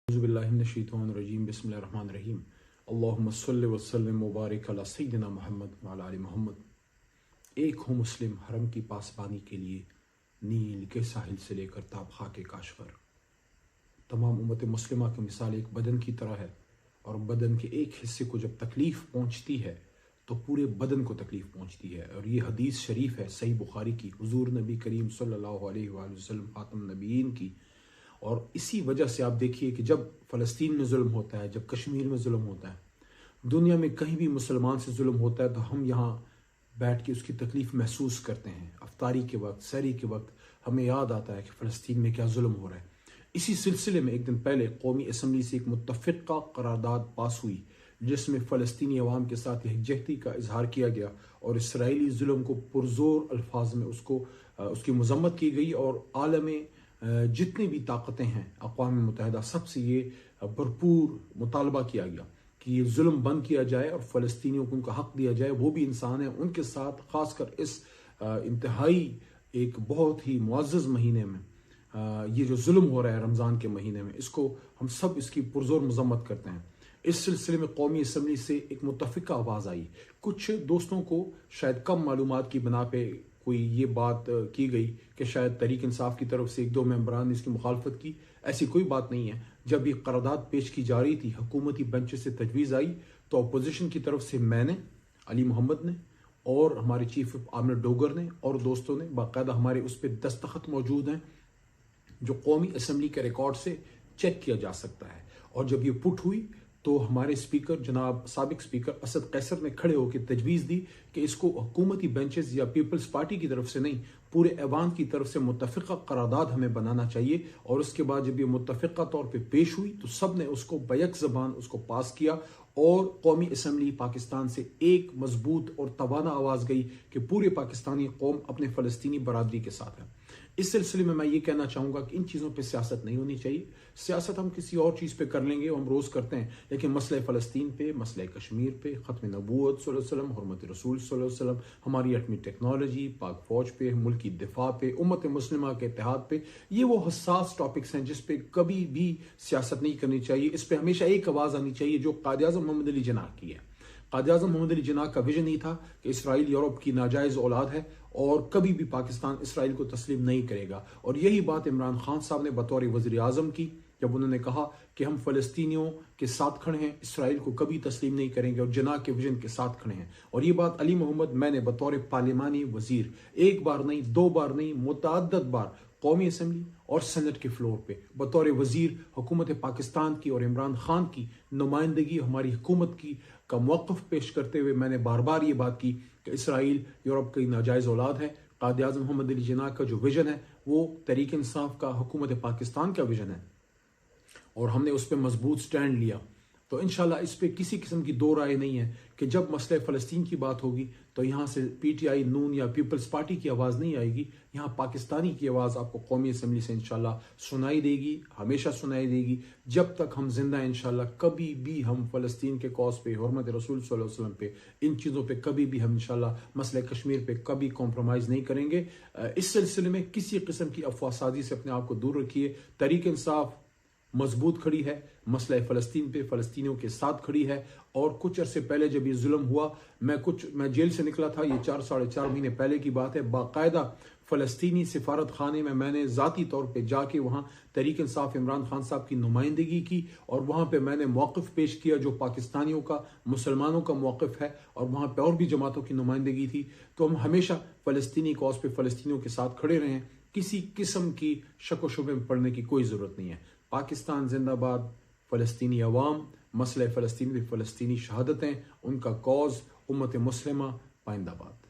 اعوذ باللہ من الشیطان الرجیم بسم اللہ الرحمن الرحیم اللہم صلی وسلم مبارک علی سیدنا محمد وعلی آل محمد۔ ایک ہو مسلم حرم کی پاسبانی کے لیے نیل کے ساحل سے لے کر تاب خاک کاشغر۔ تمام امت مسلمہ کی مثال ایک بدن کی طرح ہے، اور بدن کے ایک حصے کو جب تکلیف پہنچتی ہے تو پورے بدن کو تکلیف پہنچتی ہے۔ اور یہ حدیث شریف ہے صحیح بخاری کی، حضور نبی کریم صلی اللہ علیہ وآلہ وسلم خاتم النبیین کی۔ اور اسی وجہ سے آپ دیکھیے کہ جب فلسطین میں ظلم ہوتا ہے، جب کشمیر میں ظلم ہوتا ہے، دنیا میں کہیں بھی مسلمان سے ظلم ہوتا ہے تو ہم یہاں بیٹھ کے اس کی تکلیف محسوس کرتے ہیں۔ افطاری کے وقت، سحری کے وقت ہمیں یاد آتا ہے کہ فلسطین میں کیا ظلم ہو رہا ہے۔ اسی سلسلے میں ایک دن پہلے قومی اسمبلی سے ایک متفقہ قرارداد پاس ہوئی جس میں فلسطینی عوام کے ساتھ یکجہتی کا اظہار کیا گیا اور اسرائیلی ظلم کو پرزور الفاظ میں اس کی مذمت کی گئی، اور عالم جتنی بھی طاقتیں ہیں، اقوام متحدہ، سب سے یہ بھرپور مطالبہ کیا گیا کہ یہ ظلم بند کیا جائے اور فلسطینیوں کو ان کا حق دیا جائے۔ وہ بھی انسان ہیں، ان کے ساتھ خاص کر اس انتہائی ایک بہت ہی معزز مہینے میں یہ جو ظلم ہو رہا ہے رمضان کے مہینے میں، اس کو ہم سب اس کی پرزور مذمت کرتے ہیں۔ اس سلسلے میں قومی اسمبلی سے ایک متفقہ آواز آئی۔ کچھ دوستوں کو شاید کم معلومات کی بنا پہ کوئی یہ بات کی گئی کہ شاید تحریک انصاف کی طرف سے ایک دو ممبران نے اس کی مخالفت کی۔ ایسی کوئی بات نہیں ہے۔ جب یہ قرارداد پیش کی جا رہی تھی، حکومتی بینچ سے تجویز آئی تو اپوزیشن کی طرف سے میں نے، علی محمد نے اور ہمارے چیف عامر ڈوگر نے اور دوستوں نے، باقاعدہ ہمارے اس پہ دستخط موجود ہیں جو قومی اسمبلی کے ریکارڈ سے چیک کیا جا سکتا ہے۔ اور جب یہ پٹ ہوئی تو ہمارے اسپیکر جناب سابق اسپیکر اسد قیصر نے کھڑے ہو کے تجویز دی کہ اس کو حکومتی بینچز یا پیپلز پارٹی کی طرف سے نہیں، پورے ایوان کی طرف سے متفقہ قرارداد ہمیں بنانا چاہیے۔ اور اس کے بعد جب یہ متفقہ طور پہ پیش ہوئی تو سب نے اس کو بیک زبان اس کو پاس کیا، اور قومی اسمبلی پاکستان سے ایک مضبوط اور توانا آواز گئی کہ پورے پاکستانی قوم اپنے فلسطینی برادری کے ساتھ ہے۔ اس سلسلے میں یہ کہنا چاہوں گا کہ ان چیزوں پہ سیاست نہیں ہونی چاہیے۔ سیاست ہم کسی اور چیز پہ کر لیں گے، ہم روز کرتے ہیں، لیکن مسئلہ فلسطین پہ، مسئلہ کشمیر پہ، ختم نبوت صلی اللہ علیہ وسلم، حرمت رسول صلی اللہ علیہ وسلم، ہماری ایٹمی ٹیکنالوجی، پاک فوج پہ، ملکی دفاع پہ، امت مسلمہ کے اتحاد پہ، یہ وہ حساس ٹاپکس ہیں جس پہ کبھی بھی سیاست نہیں کرنی چاہیے۔ اس پہ ہمیشہ ایک آواز آنی چاہیے جو قائد اعظم محمد علی جناح کی ہے۔ قائد اعظم محمد علی جناح کا ویژن ہی تھا کہ اسرائیل یورپ کی ناجائز اولاد ہے اور کبھی بھی پاکستان اسرائیل کو تسلیم نہیں کرے گا۔ اور یہی بات عمران خان صاحب نے بطور وزیر اعظم کی جب انہوں نے کہا کہ ہم فلسطینیوں کے ساتھ کھڑے ہیں، اسرائیل کو کبھی تسلیم نہیں کریں گے، اور جناح کے ویژن کے ساتھ کھڑے ہیں۔ اور یہ بات علی محمد میں نے بطور پارلیمانی وزیر ایک بار نہیں، دو بار نہیں، متعدد بار قومی اسمبلی اور سینٹ کے فلور پہ بطور وزیر حکومت پاکستان کی اور عمران خان کی نمائندگی ہماری حکومت کی کا موقف پیش کرتے ہوئے میں نے بار بار یہ بات کی کہ اسرائیل یورپ کی ناجائز اولاد ہے۔ قائد اعظم محمد علی جناح کا جو ویژن ہے وہ تحریک انصاف کا، حکومت پاکستان کا ویژن ہے، اور ہم نے اس پہ مضبوط سٹینڈ لیا۔ تو انشاءاللہ اس پہ کسی قسم کی دو رائے نہیں ہے کہ جب مسئلہ فلسطین کی بات ہوگی تو یہاں سے پی ٹی آئی، نون یا پیپلز پارٹی کی آواز نہیں آئے گی، یہاں پاکستانی کی آواز آپ کو قومی اسمبلی سے انشاءاللہ سنائی دے گی، ہمیشہ سنائی دے گی۔ جب تک ہم زندہ ہیں انشاءاللہ کبھی بھی ہم فلسطین کے کاز پہ، حرمت رسول صلی اللہ علیہ وسلم پہ، ان چیزوں پہ کبھی بھی ہم انشاءاللہ مسئلہ کشمیر پہ کبھی کمپرومائز نہیں کریں گے۔ اس سلسلے میں کسی قسم کی افواہ سازی سے اپنے آپ کو دور رکھیے۔ تحریک انصاف مضبوط کھڑی ہے، مسئلہ فلسطین پہ فلسطینیوں کے ساتھ کھڑی ہے۔ اور کچھ عرصے پہلے جب یہ ظلم ہوا، میں جیل سے نکلا تھا، یہ 4 مہینے پہلے کی بات ہے، باقاعدہ فلسطینی سفارت خانے میں نے ذاتی طور پہ جا کے وہاں تحریک انصاف عمران خان صاحب کی نمائندگی کی، اور وہاں پہ میں نے موقف پیش کیا جو پاکستانیوں کا، مسلمانوں کا موقف ہے، اور وہاں پہ اور بھی جماعتوں کی نمائندگی تھی۔ تو ہم ہمیشہ فلسطینی کاز پہ فلسطینیوں کے ساتھ کھڑے رہے ہیں، کسی قسم کی شک و شبے میں پڑنے کی کوئی ضرورت نہیں ہے۔ پاکستان زندہ باد، فلسطینی عوام، مسئلہ فلسطین بھی، فلسطینی شہادتیں، ان کا کاز، امت مسلمہ پائندہ باد۔